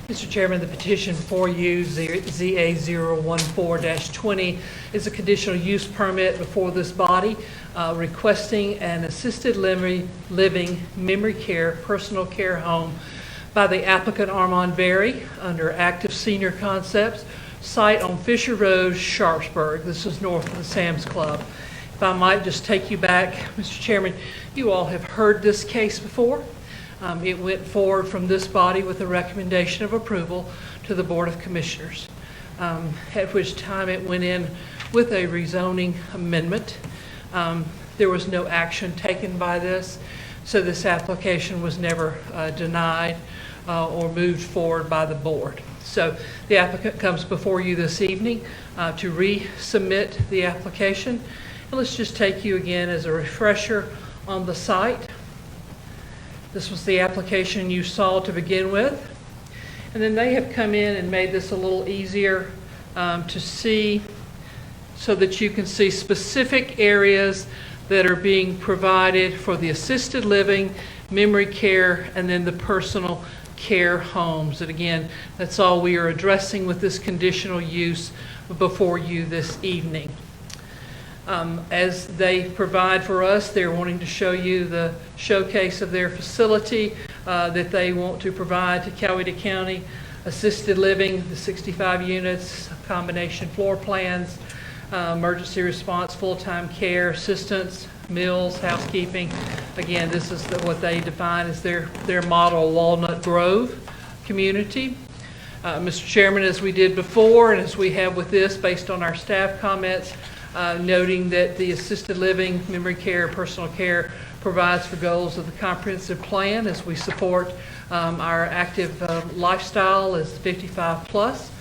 Mr. Chairman, the petition for you, ZA014-20, is a conditional use permit before this body requesting an assisted living memory care personal care home by the applicant Armand Berry under Active Senior Concepts, site on Fisher Road, Sharpsburg. This is north of the Sam's Club. If I might just take you back, Mr. Chairman, you all have heard this case before. It went forward from this body with a recommendation of approval to the Board of Commissioners, at which time it went in with a rezoning amendment. There was no action taken by this, so this application was never denied or moved forward by the board. So the applicant comes before you this evening to resubmit the application. And let's just take you again as a refresher on the site. This was the application you saw to begin with. And then they have come in and made this a little easier to see so that you can see specific areas that are being provided for the assisted living, memory care, and then the personal care homes. And again, that's all we are addressing with this conditional use before you this evening. As they provide for us, they're wanting to show you the showcase of their facility that they want to provide to Coweta County. Assisted living, the 65 units, combination floor plans, emergency response, full-time care, assistance, meals, housekeeping. Again, this is what they define as their model Walnut Grove community. Mr. Chairman, as we did before and as we have with this based on our staff comments, noting that the assisted living, memory care, personal care provides for goals of the comprehensive plan as we support our active lifestyle as 55 plus.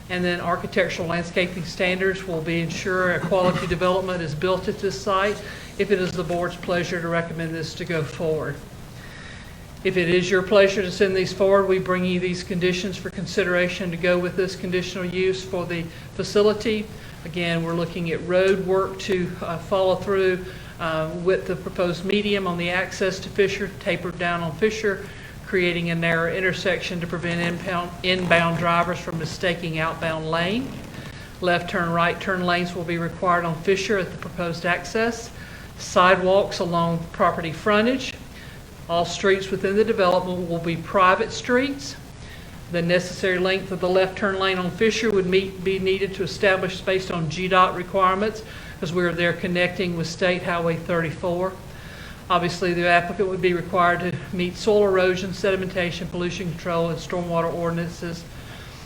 And then architectural landscaping standards will be ensure a quality development is built at this site if it is the board's pleasure to recommend this to go forward. If it is your pleasure to send these forward, we bring you these conditions for consideration to go with this conditional use for the facility. Again, we're looking at road work to follow through with the proposed medium on the access to Fisher, tapered down on Fisher, creating a narrow intersection to prevent inbound drivers from mistaking outbound lane. Left turn, right turn lanes will be required on Fisher at the proposed access. Sidewalks along property frontage. All streets within the development will be private streets. The necessary length of the left turn lane on Fisher would be needed to establish based on GDOT requirements because we're there connecting with State Highway 34. Obviously, the applicant would be required to meet soil erosion, sedimentation, pollution control, and stormwater ordinances.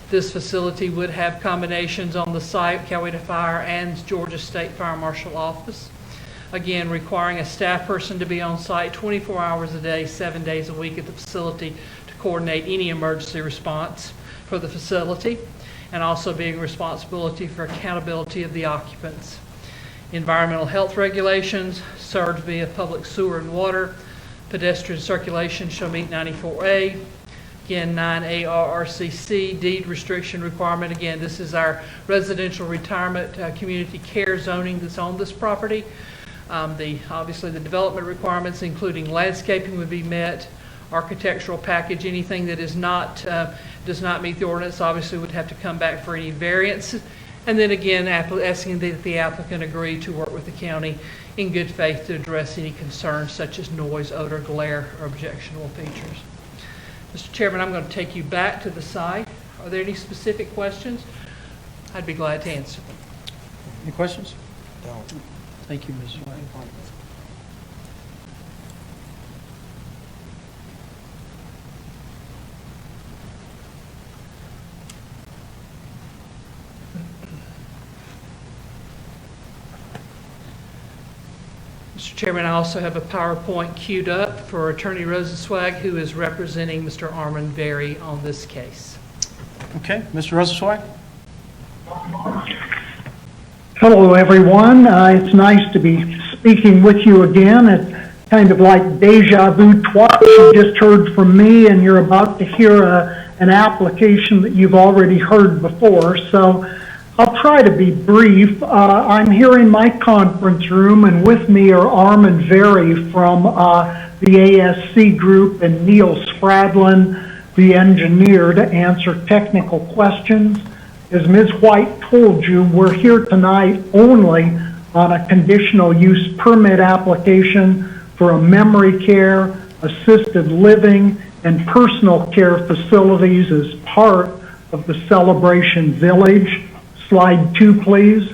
This facility would have combinations on the site, Coweta Fire and Georgia State Fire Marshal Office. Again, requiring a staff person to be on site 24 hours a day, 7 days a week at the facility to coordinate any emergency response for the facility, and also being responsibility for accountability of the occupants. Environmental health regulations, served via public sewer and water. Pedestrian circulation shall meet 94A. Again, 9A RRCC, deed restriction requirement. Again, this is our residential retirement community care zoning that's on this property. Obviously the development requirements, including landscaping, would be met. Architectural package, anything that is not does not meet the ordinance, obviously would have to come back for any variance. And then again, asking that the applicant agree to work with the county in good faith to address any concerns such as noise, odor, glare, or objectionable features. Mr. Chairman, I'm going to take you back to the site. Are there any specific questions? I'd be glad to answer them. Any questions? No. Thank you, Ms. White. Mr. Chairman, I also have a PowerPoint queued up for Attorney Rosenzweig, who is representing Mr. Armand Berry on this case. Okay, Mr. Rosenzweig. Hello, everyone. It's nice to be speaking with you again. It's kind of like deja vu twice. You just heard from me, and you're about to hear an application that you've already heard before. So I'll try to be brief. I'm here in my conference room, and with me are Armand Berry from the ASC group and Neil Spradlin the engineer, to answer technical questions. As Ms. White told you, we're here tonight only on a conditional use permit application for a memory care, assisted living, and personal care facilities as part of the Celebration Village. Slide 2, please.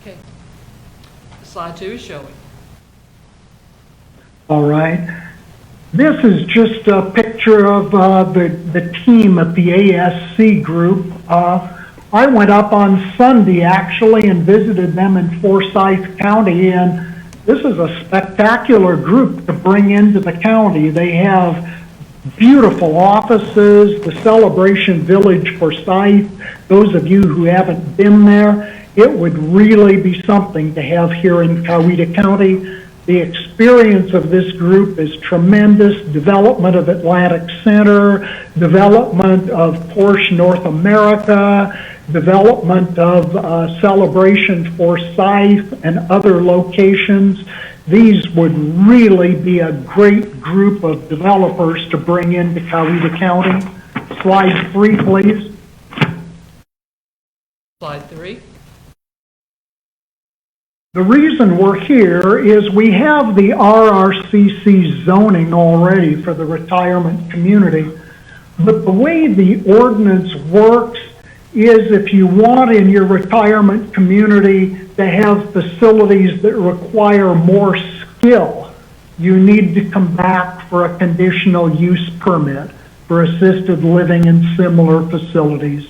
Okay. Slide 2 is showing. All right. This is just a picture of the team at the ASC group. I went up on Sunday actually and visited them in Forsyth County, and this is a spectacular group to bring into the county. They have beautiful offices, the Celebration Village Forsyth. Those of you who haven't been there, it would really be something to have here in Coweta County. The experience of this group is tremendous. Development of Atlantic Center, development of Porsche North America, development of Celebration Forsyth and other locations. These would really be a great group of developers to bring into Coweta County. Slide 3, please. Slide 3. The reason we're here is we have the RRCC zoning already for the retirement community, but the way the ordinance works is if you want in your retirement community to have facilities that require more skill, you need to come back for a conditional use permit for assisted living and similar facilities.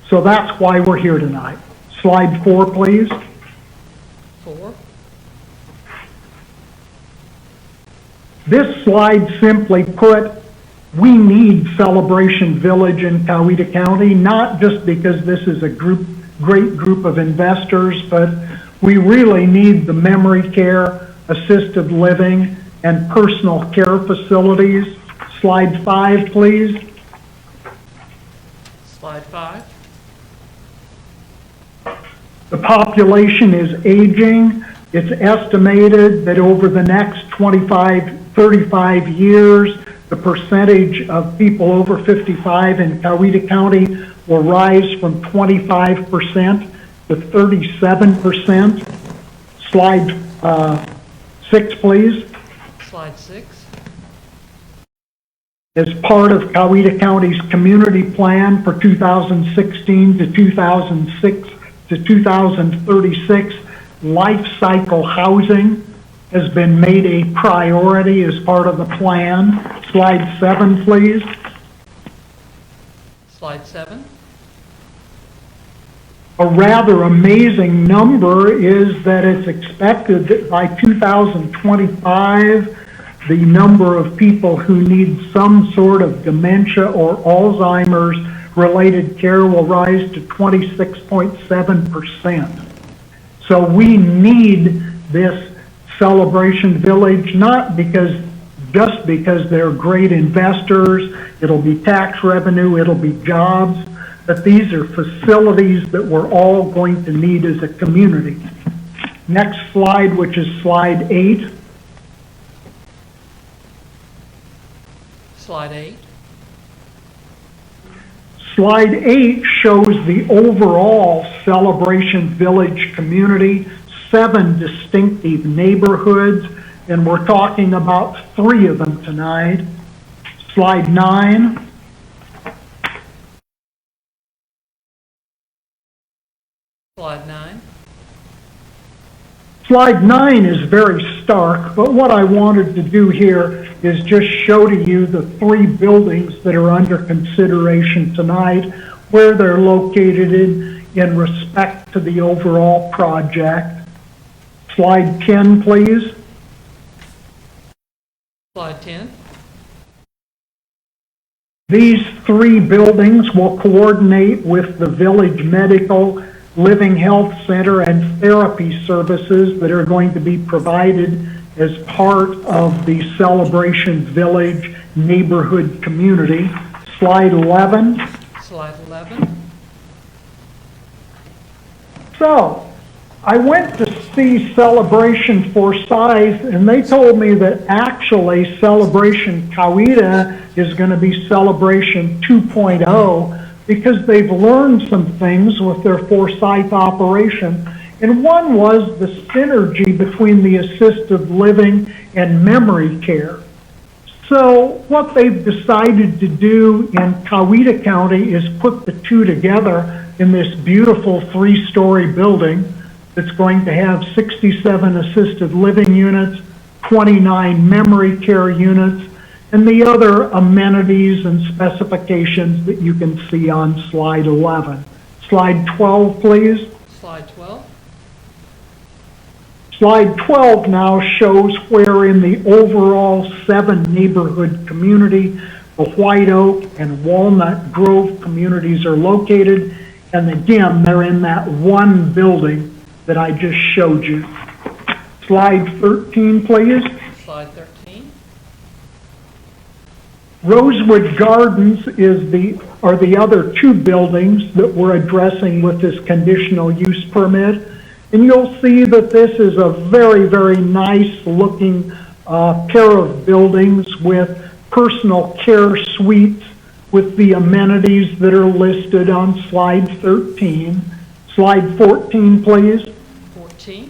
So that's why we're here tonight. Slide 4, please. 4. This slide simply put, we need Celebration Village in Coweta County, not just because this is a great group of investors, but we really need the memory care, assisted living, and personal care facilities. Slide 5, please. Slide 5. The population is aging. It's estimated that over the next 35 years, the percentage of people over 55 in Coweta County will rise from 25% to 37%. Slide 6, please. Slide 6. As part of Coweta County's community plan for 2016 to 2006 to 2036, life cycle housing has been made a priority as part of the plan. Slide 7, please. Slide 7. A rather amazing number is that it's expected that by 2025, the number of people who need some sort of dementia or Alzheimer's related care will rise to 26.7%. So we need this Celebration Village, not just because they're great investors, it'll be tax revenue, it'll be jobs, but these are facilities that we're all going to need as a community. Next slide, which is slide 8. Slide 8. Slide 8 shows the overall Celebration Village community, 7 distinctive neighborhoods, and we're talking about 3 of them tonight. Slide 9. Slide 9. Slide 9 is very stark, but what I wanted to do here is just show to you the 3 buildings that are under consideration tonight, where they're located in respect to the overall project. Slide 10, please. Slide 10. These 3 buildings will coordinate with the Village Medical, Living Health Center, and therapy services that are going to be provided as part of the Celebration Village neighborhood community. Slide 11. Slide 11. So, I went to see Celebration Forsyth, and they told me that actually Celebration Coweta is going to be Celebration 2.0 because they've learned some things with their Forsyth operation. And one was the synergy between the assisted living and memory care. So what they've decided to do in Coweta County is put the two together in this beautiful 3-story building that's going to have 67 assisted living units, 29 memory care units, and the other amenities and specifications that you can see on slide 11. Slide 12, please. Slide 12. Slide 12 now shows where in the overall 7-neighborhood community the White Oak and Walnut Grove communities are located. And again, they're in that one building that I just showed you. Slide 13, please. Slide 13. Rosewood Gardens are the other 2 buildings that we're addressing with this conditional use permit. And you'll see that this is a very, very nice looking pair of buildings with personal care suites with the amenities that are listed on slide 13. Slide 14, please. 14.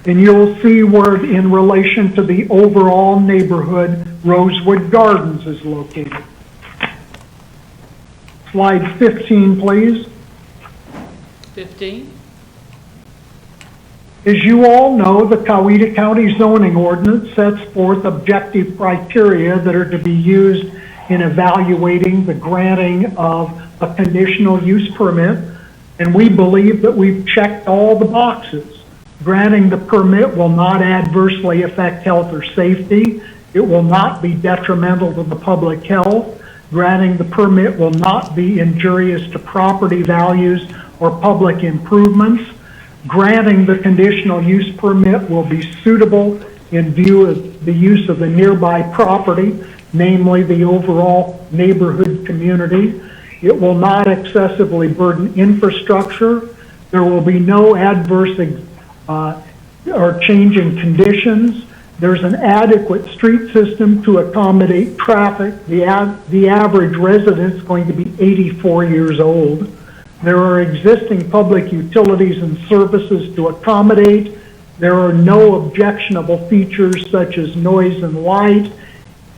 And you'll see where in relation to the overall neighborhood, Rosewood Gardens is located. Slide 15, please. 15. As you all know, the Coweta County zoning ordinance sets forth objective criteria that are to be used in evaluating the granting of a conditional use permit, and we believe that we've checked all the boxes. Granting the permit will not adversely affect health or safety. It will not be detrimental to the public health. Granting the permit will not be injurious to property values or public improvements. Granting the conditional use permit will be suitable in view of the use of the nearby property, namely the overall neighborhood community. It will not excessively burden infrastructure. There will be no adverse or changing conditions. There's an adequate street system to accommodate traffic. The average resident is going to be 84 years old. There are existing public utilities and services to accommodate. There are no objectionable features such as noise and light,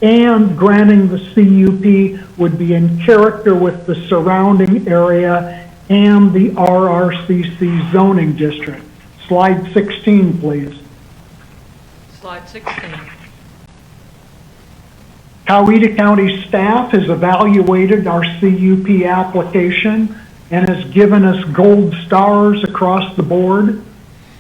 and granting the CUP would be in character with the surrounding area and the RRCC zoning district. Slide 16, please. Slide 16. Coweta County staff has evaluated our CUP application and has given us gold stars across the board.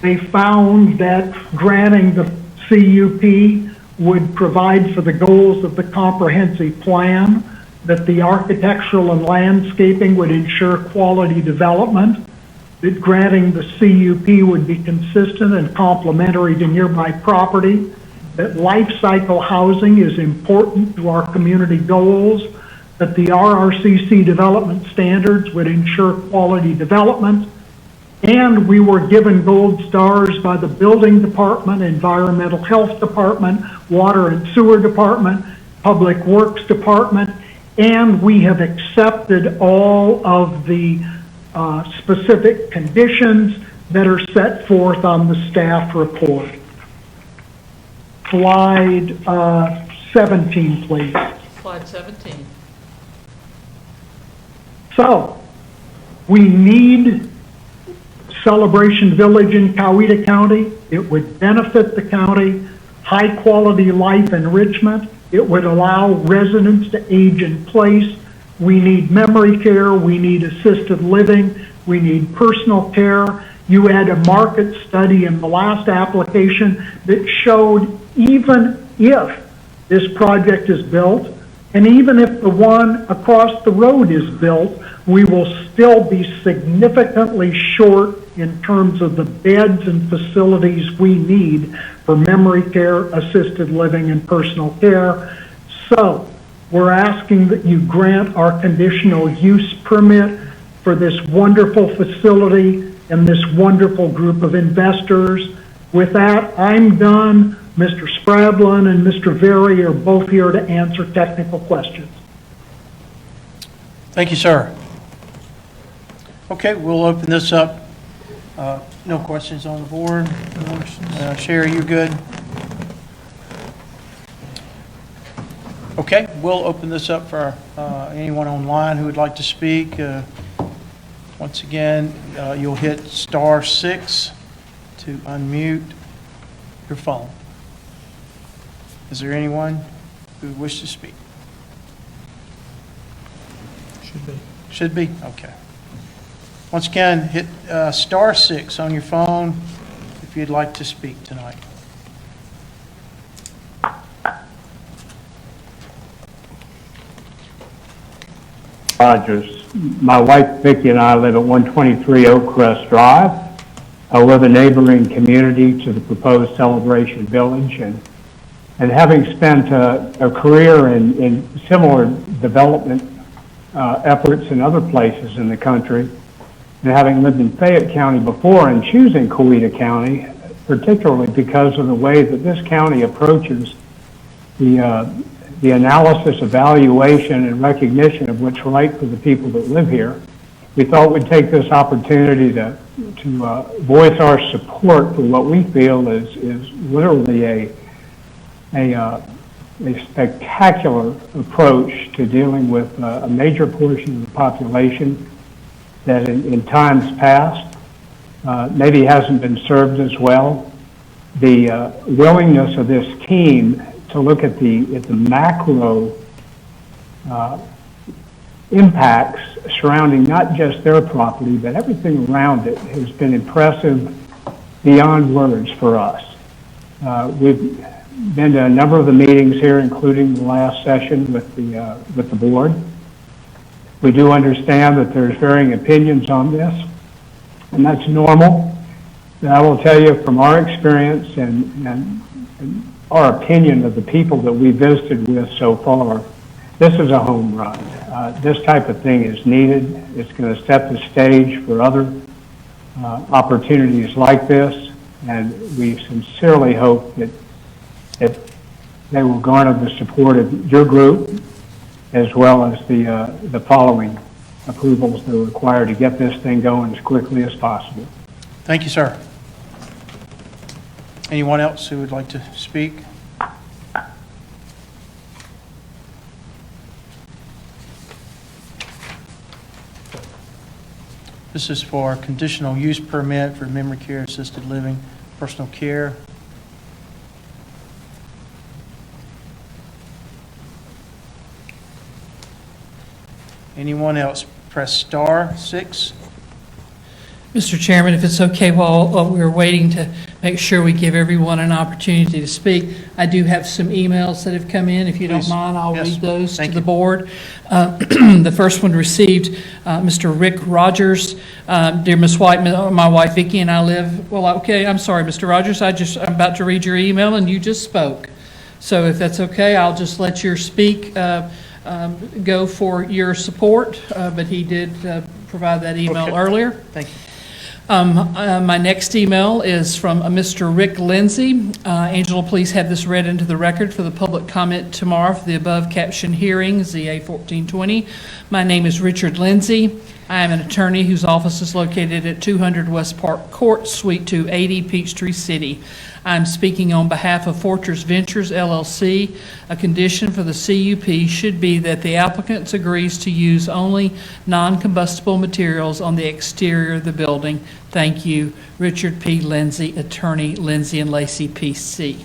They found that granting the CUP would provide for the goals of the comprehensive plan, that the architectural and landscaping would ensure quality development, that granting the CUP would be consistent and complementary to nearby property, that life cycle housing is important to our community goals, that the RRCC development standards would ensure quality development, and we were given gold stars by the Building Department, Environmental Health Department, Water and Sewer Department, Public Works Department, and we have accepted all of the specific conditions that are set forth on the staff report. Slide 17, please. Slide 17. So, we need Celebration Village in Coweta County. It would benefit the county, high quality life enrichment. It would allow residents to age in place. We need memory care, we need assisted living, we need personal care. You had a market study in the last application that showed even if this project is built, and even if the one across the road is built, we will still be significantly short in terms of the beds and facilities we need for memory care, assisted living, and personal care. So we're asking that you grant our conditional use permit for this wonderful facility in this wonderful group of investors. With that, I'm done. Mr. Spradlin and Mr. Very are both here to answer technical questions. Thank you, sir. Okay, we'll open this up. No questions on the board. Sherry, you good? Okay, we'll open this up for anyone online who would like to speak. Once again, you'll hit *6 to unmute your phone. Is there anyone who wishes to speak? Should be? Okay. Once again, hit *6 on your phone if you'd like to speak tonight. Rogers. My wife Vicki and I live at 123 Oak Crest Drive. We're the neighboring community to the proposed Celebration Village, and having spent a career in similar development efforts in other places in the country, and having lived in Fayette County before and choosing Coweta County, particularly because of the way that this county approaches the analysis, evaluation, and recognition of what's right for the people that live here, we thought we'd take this opportunity to voice our support for what we feel is literally a spectacular approach to dealing with a major portion of the population that in times past maybe hasn't been served as well. The willingness of this team to look at the macro impacts surrounding not just their property, but everything around it has been impressive beyond words for us. We've been to a number of the meetings here, including the last session with the board. We do understand that there's varying opinions on this, and that's normal. And I will tell you from our experience and our opinion of the people that we visited with so far, this is a home run. This type of thing is needed. It's going to set the stage for other opportunities like this, and we sincerely hope that they will garner the support of your group as well as the following approvals that are required to get this thing going as quickly as possible. Thank you, sir. Anyone else who would like to speak? This is for conditional use permit for memory care, assisted living, personal care. Anyone else? Press *6. Mr. Chairman, if it's okay, while we're waiting to make sure we give everyone an opportunity to speak, I do have some emails that have come in. If you Please. don't mind, I'll Yes. read those Thank to the you. board. The first one received Mr. Rick Rogers. Dear Ms. White, my wife Vicki and I live, well, okay, I'm sorry, Mr. Rogers, I'm about to read your email and you just spoke. So if that's okay, I'll just let your speak go for your support, but he did provide that email Okay. earlier. Thank you. My next email is from Mr. Rick Lindsay. Angela, please have this read into the record for the public comment tomorrow for the above captioned hearing, ZA 1420. My name is Richard Lindsay. I am an attorney whose office is located at 200 West Park Court, Suite 280, Peachtree City. I'm speaking on behalf of Fortress Ventures, LLC. A condition for the CUP should be that the applicant agrees to use only non-combustible materials on the exterior of the building. Thank you, Richard P. Lindsay, attorney, Lindsay and Lacey, PC.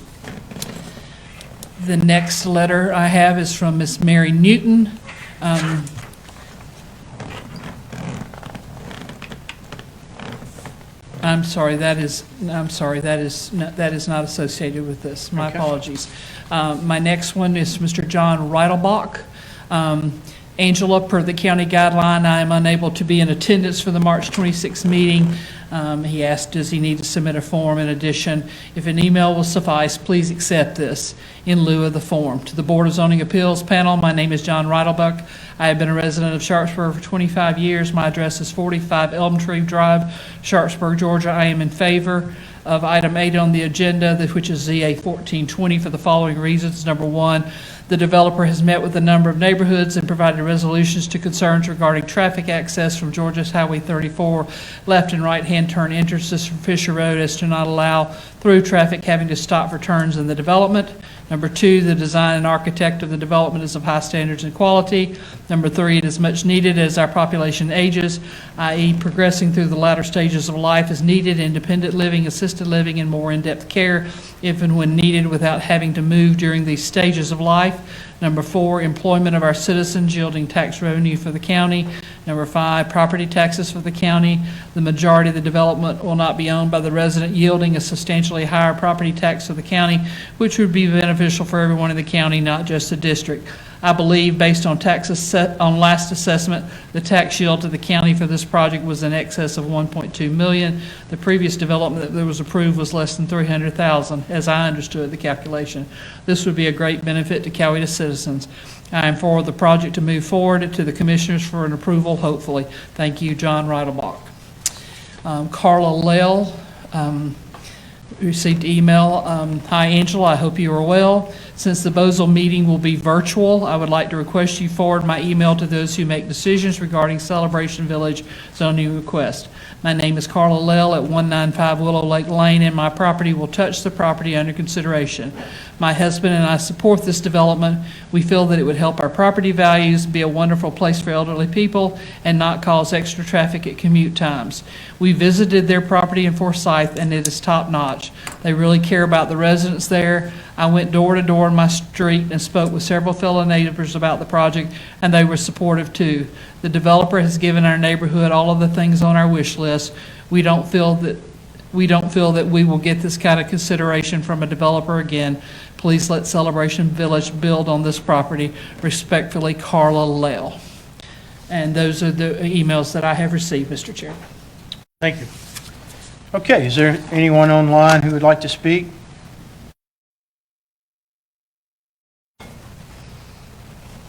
The next letter I have is from Miss Mary Newton. I'm sorry, that is not associated with this. My Okay. apologies. My next one is Mr. John Reidelbach. Angela, per the county guideline, I am unable to be in attendance for the March 26th meeting. He asked, does he need to submit a form in addition? If an email will suffice, please accept this in lieu of the form. To the Board of Zoning Appeals panel, my name is John Ritelbuck. I have been a resident of Sharpsburg for 25 years. My address is 45 Elm Tree Drive, Sharpsburg, Georgia. I am in favor of item 8 on the agenda, which is ZA 1420, for the following reasons. Number one, the developer has met with a number of neighborhoods and provided resolutions to concerns regarding traffic access from Georgia's Highway 34 left and right-hand turn entrances from Fisher Road as to not allow through traffic having to stop for turns in the development. Number two, the design and architect of the development is of high standards and quality. Number three, it is much needed as our population ages, i.e. progressing through the latter stages of life is needed, independent living, assisted living, and more in-depth care, if and when needed without having to move during these stages of life. Number four, employment of our citizens yielding tax revenue for the county. Number five, property taxes for the county. The majority of the development will not be owned by the resident, yielding a substantially higher property tax for the county, which would be beneficial for everyone in the county, not just the district. I believe, based on taxes set on last assessment, the tax yield to the county for this project was in excess of $1.2 million. The previous development that was approved was less than $300,000, as I understood the calculation. This would be a great benefit to Coweta citizens. I am for the project to move forward to the commissioners for an approval, hopefully. Thank you, John Ritelbach. Carla Lell received email. Hi, Angela. I hope you are well. Since the Bozel meeting will be virtual, I would like to request you forward my email to those who make decisions regarding Celebration Village zoning request. My name is Carla Lell at 195 Willow Lake Lane, and my property will touch the property under consideration. My husband and I support this development. We feel that it would help our property values, be a wonderful place for elderly people, and not cause extra traffic at commute times. We visited their property in Forsyth, and it is top-notch. They really care about the residents there. I went door to door in my street and spoke with several fellow neighbors about the project, and they were supportive too. The developer has given our neighborhood all of the things on our wish list. We don't feel that we will get this kind of consideration from a developer again. Please let Celebration Village build on this property. Respectfully, Carla Lell. And those are the emails that I have received, Mr. Chairman. Thank you. Okay, is there anyone online who would like to speak?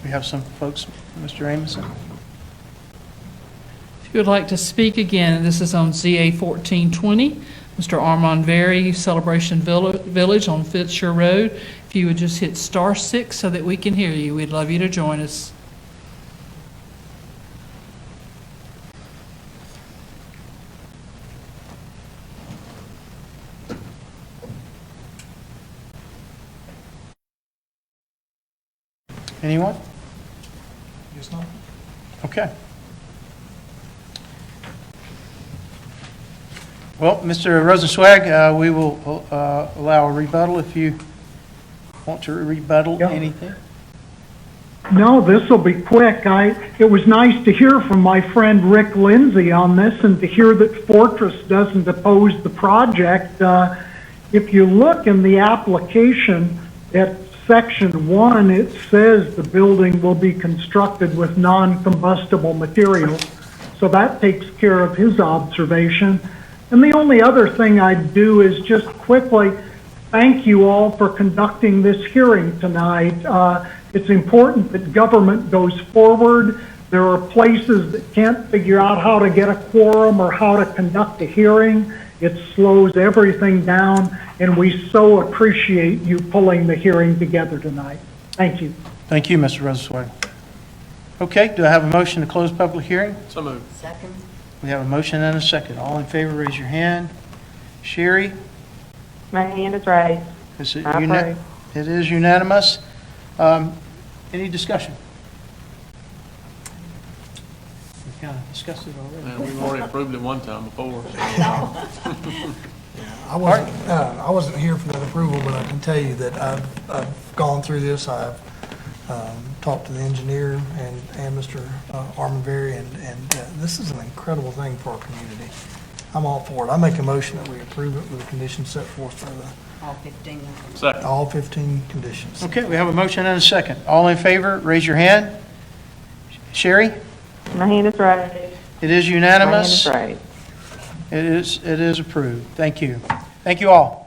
We have some folks, Mr. Amison. If you would like to speak again, and this is on ZA 1420, Mr. Armand Very, Celebration Village on Fisher Road. If you would just hit *6 so that we can hear you, we'd love you to join us. Anyone? Yes, no. Okay. Well, Mr. Rosenzweig, we will allow a rebuttal if you want to rebuttal Yeah. anything. No, this will be quick. It was nice to hear from my friend Rick Lindsay on this and to hear that Fortress doesn't oppose the project. If you look in the application at Section 1, it says the building will be constructed with non-combustible materials. So that takes care of his observation. And the only other thing I'd do is just quickly thank you all for conducting this hearing tonight. It's important that government goes forward. There are places that can't figure out how to get a quorum or how to conduct a hearing. It slows everything down, and we so appreciate you pulling the hearing together tonight. Thank you. Thank you, Mr. Rosenzweig. Okay, do I have a motion to close public hearing? So moved. Second. We have a motion and a second. All in favor, raise your hand. Sherry? My hand is raised. Is it I approve. It is unanimous. Any discussion? We kind of discussed it already. We've already approved it one time before. I wasn't here for that approval, but I can tell you that I've gone through this. I've talked to the engineer and Mr. Armand Very, and this is an incredible thing for our community. I'm all for it. I make a motion that we approve it with the conditions set forth by All 15. Second. all 15 conditions. Okay, we have a motion and a second. All in favor, raise your hand. Sherry? My hand is raised. It is My hand unanimous. is raised. It is approved. Thank you. Thank you all.